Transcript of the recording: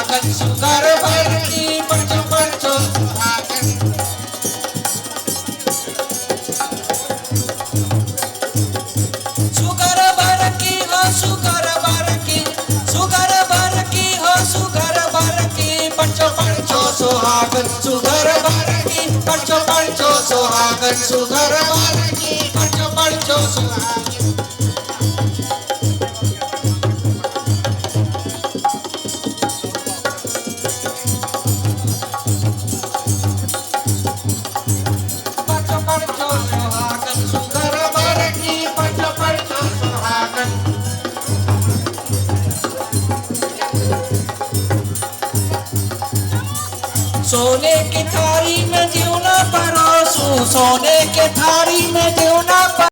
सुहागन सुघर बर की पंचो पंचो सुहागन। सुघर बर की हो सुघर बर की, सुघर बर की हो सुघर बर की पंचो पंचो सुहागन सुघर बर की पंचो पंचो सुहागन सुघर बर की पंचो पंचो सुहागन। सोने की थारी में जीवना परोसू, सोने के थारी में जीवना